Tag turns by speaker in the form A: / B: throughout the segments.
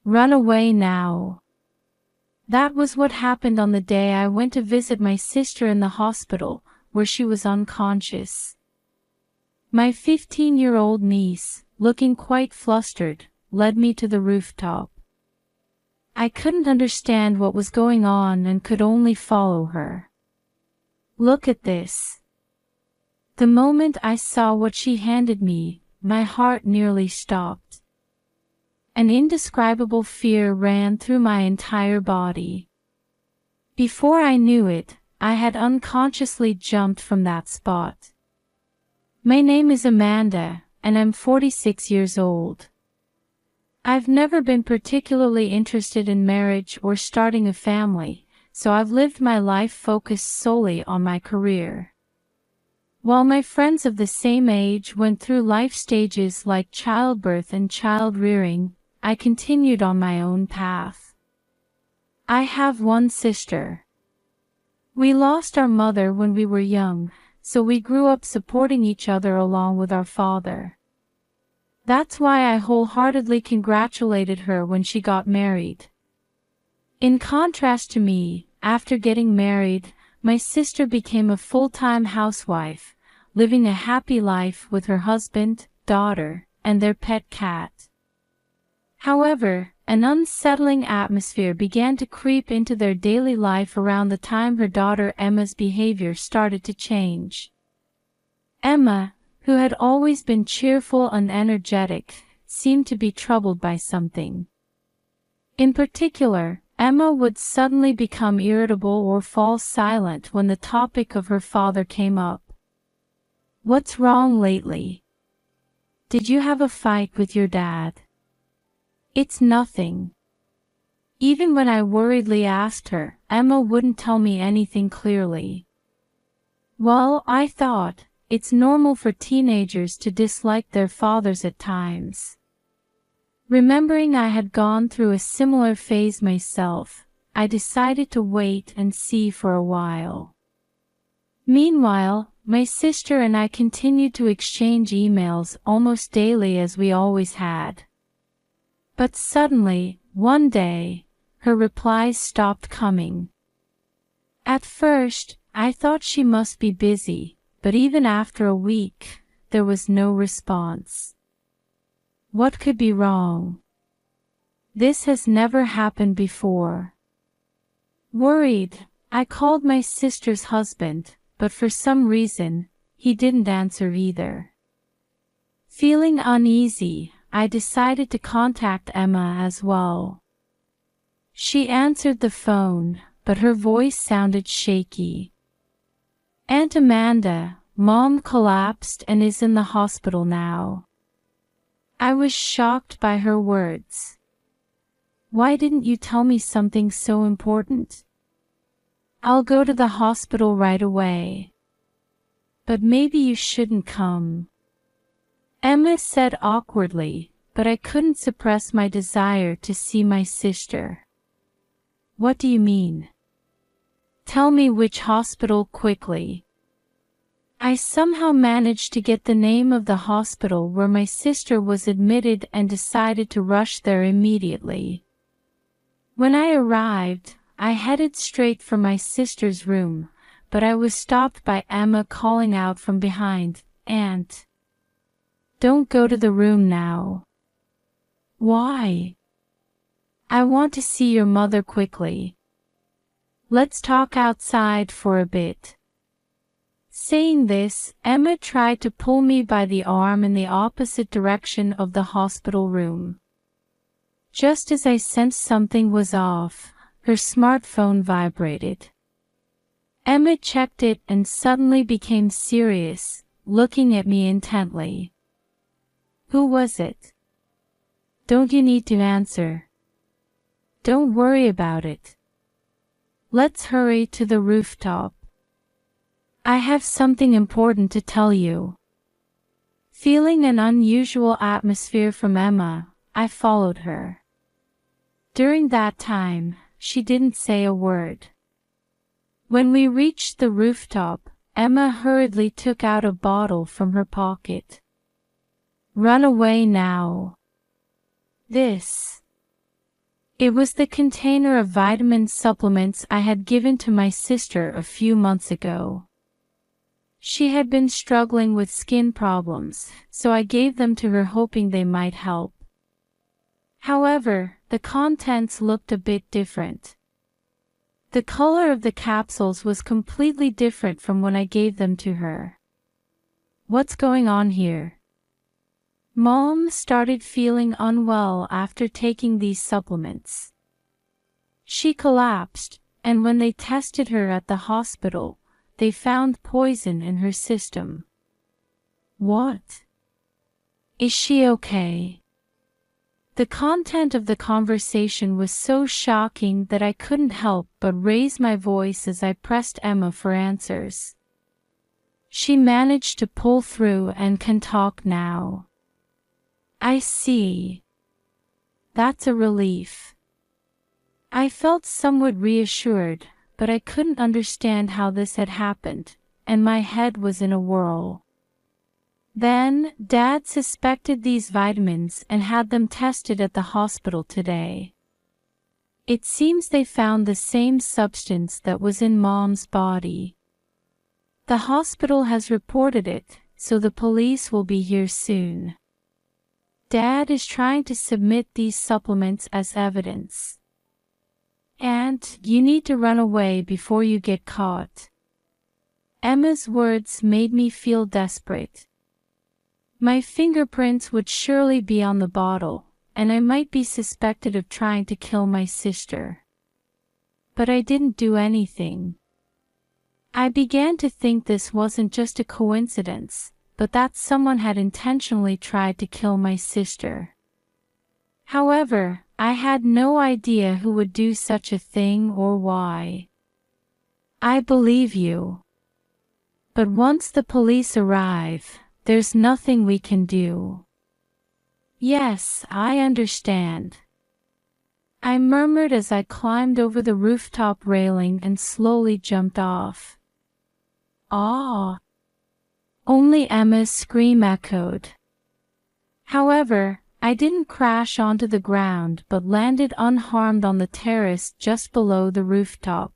A: Run away now. That was what happened on the day I went to visit my sister in the hospital, where she was unconscious. My 15-year-old niece, looking quite flustered, led me to the rooftop. I couldn't understand what was going on and could only follow her. Look at this. The moment I saw what she handed me, my heart nearly stopped. An indescribable fear ran through my entire body. Before I knew it, I had unconsciously jumped from that spot. My name is Amanda, and I'm 46 years old. I've never been particularly interested in marriage or starting a family, so I've lived my life focused solely on my career. While my friends of the same age went through life stages like childbirth and child-rearing, I continued on my own path. I have one sister. We lost our mother when we were young, so we grew up supporting each other along with our father. That's why I wholeheartedly congratulated her when she got married. In contrast to me, after getting married, my sister became a full-time housewife, living a happy life with her husband, daughter, and their pet cat. However, an unsettling atmosphere began to creep into their daily life around the time her daughter Emma's behavior started to change. Emma, who had always been cheerful and energetic, seemed to be troubled by something. In particular, Emma would suddenly become irritable or fall silent when the topic of her father came up. "What's wrong lately? Did you have a fight with your dad?" "It's nothing." Even when I worriedly asked her, Emma wouldn't tell me anything clearly. Well, I thought, it's normal for teenagers to dislike their fathers at times. Remembering I had gone through a similar phase myself, I decided to wait and see for a while. Meanwhile, my sister and I continued to exchange emails almost daily as we always had. But suddenly, one day, her replies stopped coming. At first, I thought she must be busy, but even after a week, there was no response. What could be wrong? This has never happened before. Worried, I called my sister's husband, but for some reason, he didn't answer either. Feeling uneasy, I decided to contact Emma as well. She answered the phone, but her voice sounded shaky. "Aunt Amanda, Mom collapsed and is in the hospital now." I was shocked by her words. "Why didn't you tell me something so important?" "I'll go to the hospital right away." "But maybe you shouldn't come," Emma said awkwardly, but I couldn't suppress my desire to see my sister. "What do you mean? Tell me which hospital quickly." I somehow managed to get the name of the hospital where my sister was admitted and decided to rush there immediately. When I arrived, I headed straight for my sister's room, but I was stopped by Emma calling out from behind, "Aunt, don't go to the room now." "Why?" "I want to see your mother quickly. Let's talk outside for a bit." Saying this, Emma tried to pull me by the arm in the opposite direction of the hospital room. Just as I sensed something was off, her smartphone vibrated. Emma checked it and suddenly became serious, looking at me intently. "Who was it? Don't you need to answer? Don't worry about it. Let's hurry to the rooftop. I have something important to tell you." Feeling an unusual atmosphere from Emma, I followed her. During that time, she didn't say a word. When we reached the rooftop, Emma hurriedly took out a bottle from her pocket. "Run away now." This It was the container of vitamin supplements I had given to my sister a few months ago. She had been struggling with skin problems, so I gave them to her hoping they might help. However, the contents looked a bit different. The color of the capsules was completely different from when I gave them to her. What's going on here? Mom started feeling unwell after taking these supplements. She collapsed, and when they tested her at the hospital, they found poison in her system. What? Is she okay? The content of the conversation was so shocking that I couldn't help but raise my voice as I pressed Emma for answers. She managed to pull through and can talk now. I see. That's a relief. I felt somewhat reassured, but I couldn't understand how this had happened, and my head was in a whirl. Then, Dad suspected these vitamins and had them tested at the hospital today. It seems they found the same substance that was in Mom's body. The hospital has reported it, so the police will be here soon. Dad is trying to submit these supplements as evidence. And you need to run away before you get caught. Emma's words made me feel desperate. My fingerprints would surely be on the bottle, and I might be suspected of trying to kill my sister. But I didn't do anything. I began to think this wasn't just a coincidence, but that someone had intentionally tried to kill my sister. However, I had no idea who would do such a thing or why. I believe you. But once the police arrive, there's nothing we can do. Yes, I understand. I murmured as I climbed over the rooftop railing and slowly jumped off. Ah! Only Emma's scream echoed. However, I didn't crash onto the ground but landed unharmed on the terrace just below the rooftop.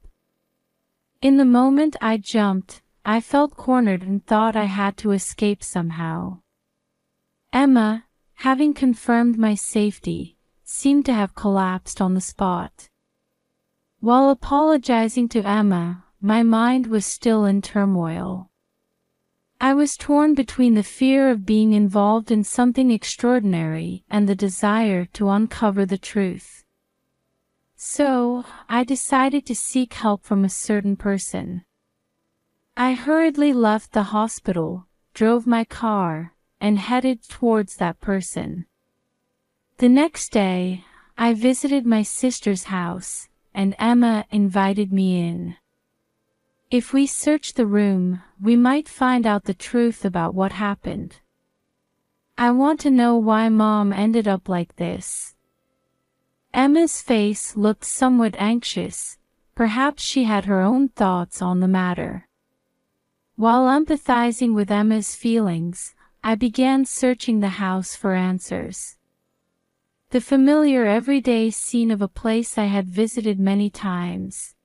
A: In the moment I jumped, I felt cornered and thought I had to escape somehow. Emma, having confirmed my safety, seemed to have collapsed on the spot. While apologizing to Emma, my mind was still in turmoil. I was torn between the fear of being involved in something extraordinary and the desire to uncover the truth. So, I decided to seek help from a certain person. I hurriedly left the hospital, drove my car, and headed towards that person. The next day, I visited my sister's house, and Emma invited me in. If we search the room, we might find out the truth about what happened. I want to know why Mom ended up like this. Emma's face looked somewhat anxious. Perhaps she had her own thoughts on the matter. While empathizing with Emma's feelings, I began searching the house for answers. The familiar everyday scene of a place I had visited many times.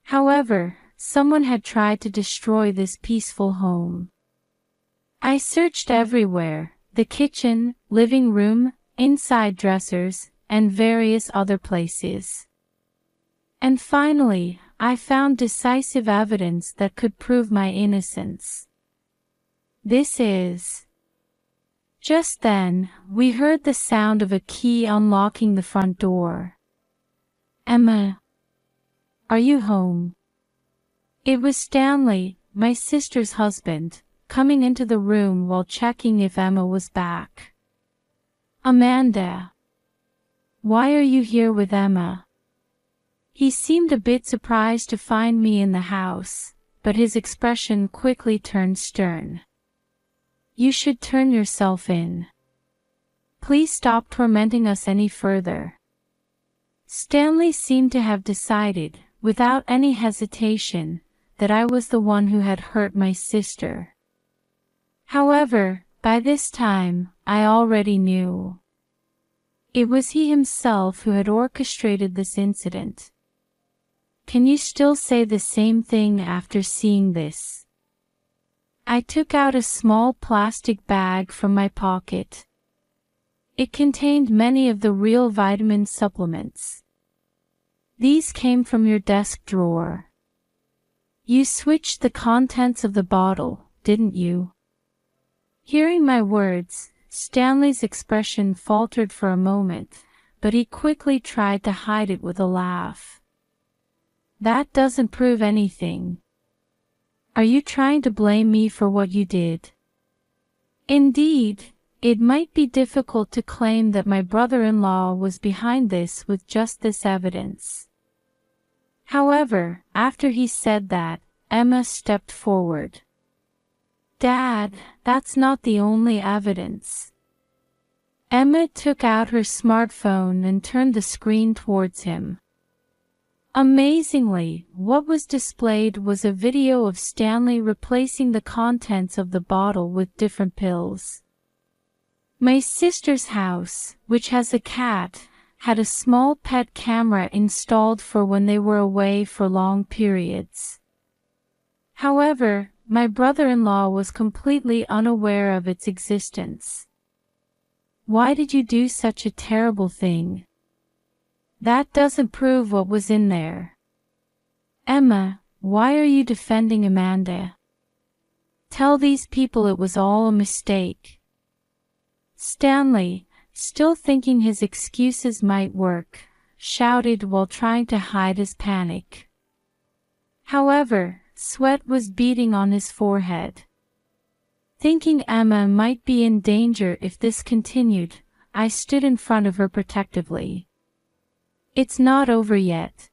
A: However, someone had tried to destroy this peaceful home. I searched everywhere: the kitchen, living room, inside dressers, and various other places. And finally, I found decisive evidence that could prove my innocence. This is... Just then, we heard the sound of a key unlocking the front door. Emma, are you home? It was Stanley, my sister's husband, coming into the room while checking if Emma was back. Amanda, why are you here with Emma? He seemed a bit surprised to find me in the house, but his expression quickly turned stern. You should turn yourself in. Please stop tormenting us any further. Stanley seemed to have decided, without any hesitation, that I was the one who had hurt my sister. However, by this time, I already knew. It was he himself who had orchestrated this incident. Can you still say the same thing after seeing this? I took out a small plastic bag from my pocket. It contained many of the real vitamin supplements. These came from your desk drawer. You switched the contents of the bottle, didn't you? Hearing my words, Stanley's expression faltered for a moment, but he quickly tried to hide it with a laugh. That doesn't prove anything. Are you trying to blame me for what you did? Indeed, it might be difficult to claim that my brother-in-law was behind this with just this evidence. However, after he said that, Emma stepped forward. Dad, that's not the only evidence. Emma took out her smartphone and turned the screen towards him. Amazingly, what was displayed was a video of Stanley replacing the contents of the bottle with different pills. My sister's house, which has a cat, had a small pet camera installed for when they were away for long periods. However, my brother-in-law was completely unaware of its existence. Why did you do such a terrible thing? That doesn't prove what was in there. Emma, why are you defending Amanda? Tell these people it was all a mistake. Stanley, still thinking his excuses might work, shouted while trying to hide his panic. However, sweat was beading on his forehead. Thinking Emma might be in danger if this continued, I stood in front of her protectively. It's not over yet.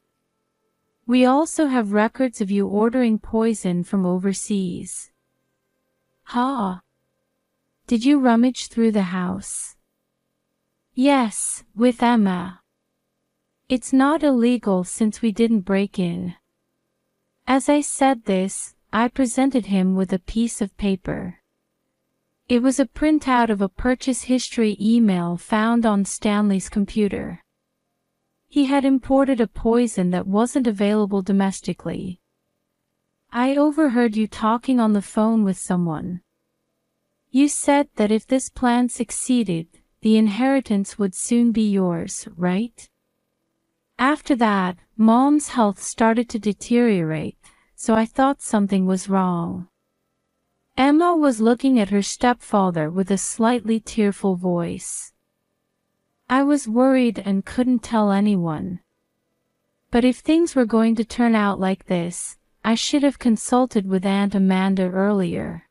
A: We also have records of you ordering poison from overseas. Ha! Did you rummage through the house? Yes, with Emma. It's not illegal since we didn't break in. As I said this, I presented him with a piece of paper. It was a printout of a purchase history email found on Stanley's computer. He had imported a poison that wasn't available domestically. I overheard you talking on the phone with someone. You said that if this plan succeeded, the inheritance would soon be yours, right? After that, Mom's health started to deteriorate, so I thought something was wrong. Emma was looking at her stepfather with a slightly tearful voice. I was worried and couldn't tell anyone. But if things were going to turn out like this, I should have consulted with Aunt Amanda earlier.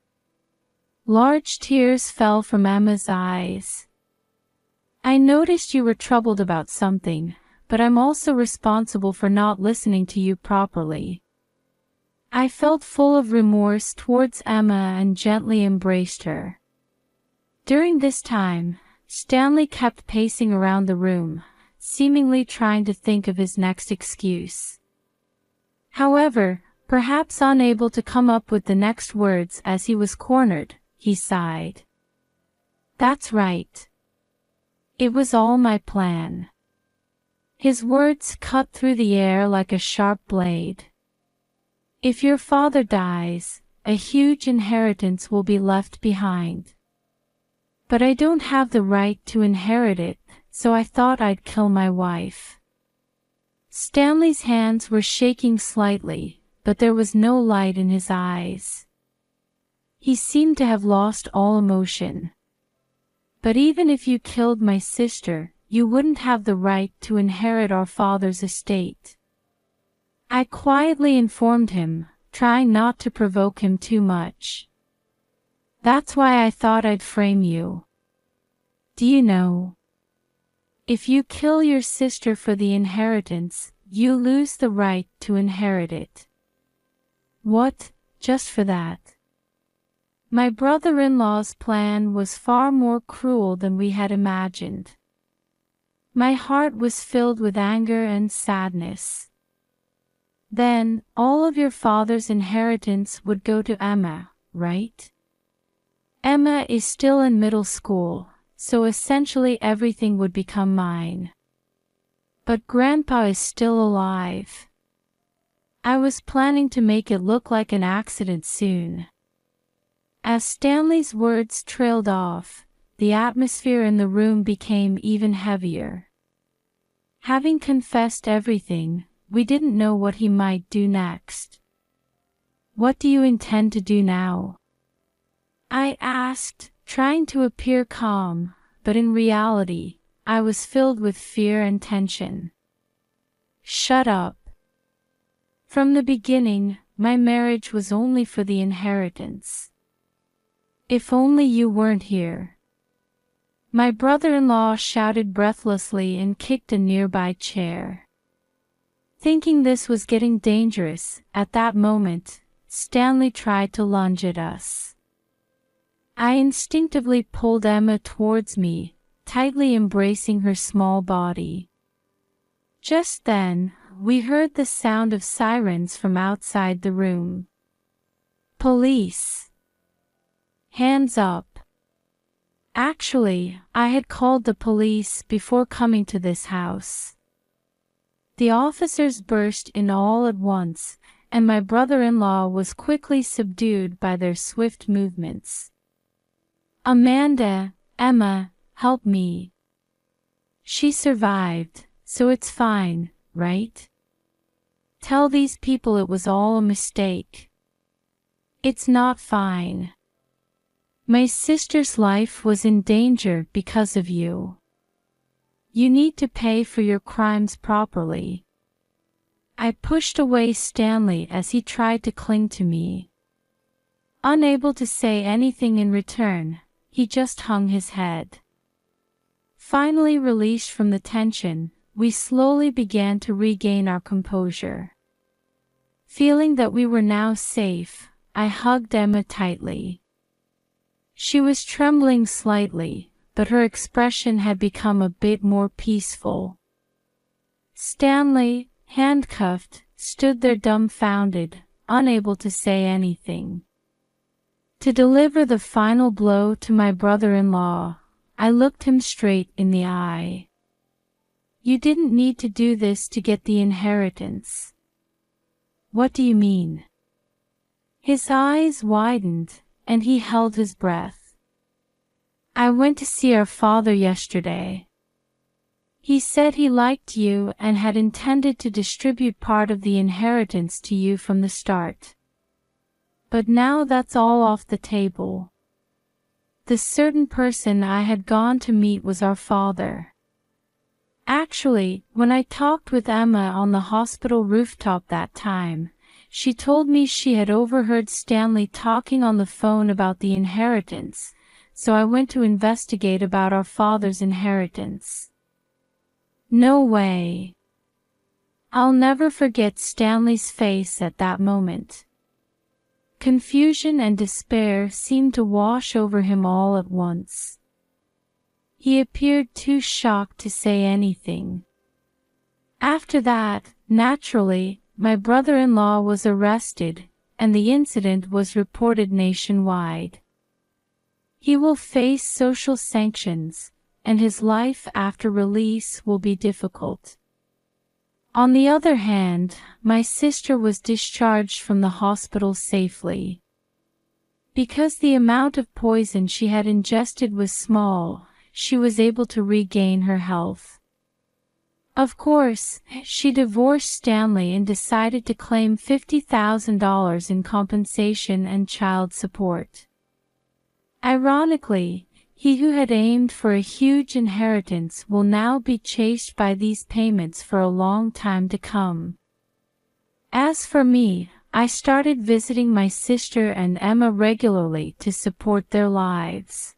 A: Large tears fell from Emma's eyes. I noticed you were troubled about something, but I'm also responsible for not listening to you properly. I felt full of remorse towards Emma and gently embraced her. During this time, Stanley kept pacing around the room, seemingly trying to think of his next excuse. However, perhaps unable to come up with the next words as he was cornered, he sighed. That's right. It was all my plan. His words cut through the air like a sharp blade. If your father dies, a huge inheritance will be left behind. But I don't have the right to inherit it, so I thought I'd kill my wife. Stanley's hands were shaking slightly, but there was no light in his eyes. He seemed to have lost all emotion. But even if you killed my sister, you wouldn't have the right to inherit our father's estate. I quietly informed him, trying not to provoke him too much. That's why I thought I'd frame you. Do you know? If you kill your sister for the inheritance, you lose the right to inherit it. What, just for that? My brother-in-law's plan was far more cruel than we had imagined. My heart was filled with anger and sadness. Then, all of your father's inheritance would go to Emma, right? Emma is still in middle school, so essentially everything would become mine. But Grandpa is still alive. I was planning to make it look like an accident soon. As Stanley's words trailed off, the atmosphere in the room became even heavier. Having confessed everything, we didn't know what he might do next. "What do you intend to do now?" I asked, trying to appear calm, but in reality, I was filled with fear and tension. "Shut up. From the beginning, my marriage was only for the inheritance. If only you weren't here." My brother-in-law shouted breathlessly and kicked a nearby chair. Thinking this was getting dangerous, at that moment, Stanley tried to lunge at us. I instinctively pulled Emma towards me, tightly embracing her small body. Just then, we heard the sound of sirens from outside the room. "Police! Hands up!" Actually, I had called the police before coming to this house. The officers burst in all at once, and my brother-in-law was quickly subdued by their swift movements. "Amanda, Emma, help me. She survived, so it's fine, right? Tell these people it was all a mistake." "It's not fine. My sister's life was in danger because of you. You need to pay for your crimes properly." I pushed away Stanley as he tried to cling to me. Unable to say anything in return, he just hung his head. Finally released from the tension, we slowly began to regain our composure. Feeling that we were now safe, I hugged Emma tightly. She was trembling slightly, but her expression had become a bit more peaceful. Stanley, handcuffed, stood there dumbfounded, unable to say anything. To deliver the final blow to my brother-in-law, I looked him straight in the eye. "You didn't need to do this to get the inheritance." "What do you mean?" His eyes widened, and he held his breath. "I went to see our father yesterday. He said he liked you and had intended to distribute part of the inheritance to you from the start. But now that's all off the table. The certain person I had gone to meet was our father. Actually, when I talked with Emma on the hospital rooftop that time, she told me she had overheard Stanley talking on the phone about the inheritance, so I went to investigate about our father's inheritance." No way. I'll never forget Stanley's face at that moment. Confusion and despair seemed to wash over him all at once. He appeared too shocked to say anything. After that, naturally, my brother-in-law was arrested, and the incident was reported nationwide. He will face social sanctions, and his life after release will be difficult. On the other hand, my sister was discharged from the hospital safely. Because the amount of poison she had ingested was small, she was able to regain her health. Of course, she divorced Stanley and decided to claim $50,000 in compensation and child support. Ironically, he who had aimed for a huge inheritance will now be chased by these payments for a long time to come. As for me, I started visiting my sister and Emma regularly to support their lives.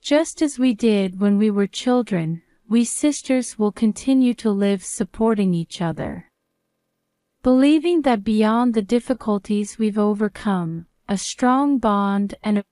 A: Just as we did when we were children, we sisters will continue to live supporting each other. Believing that beyond the difficulties we've overcome, a strong bond and a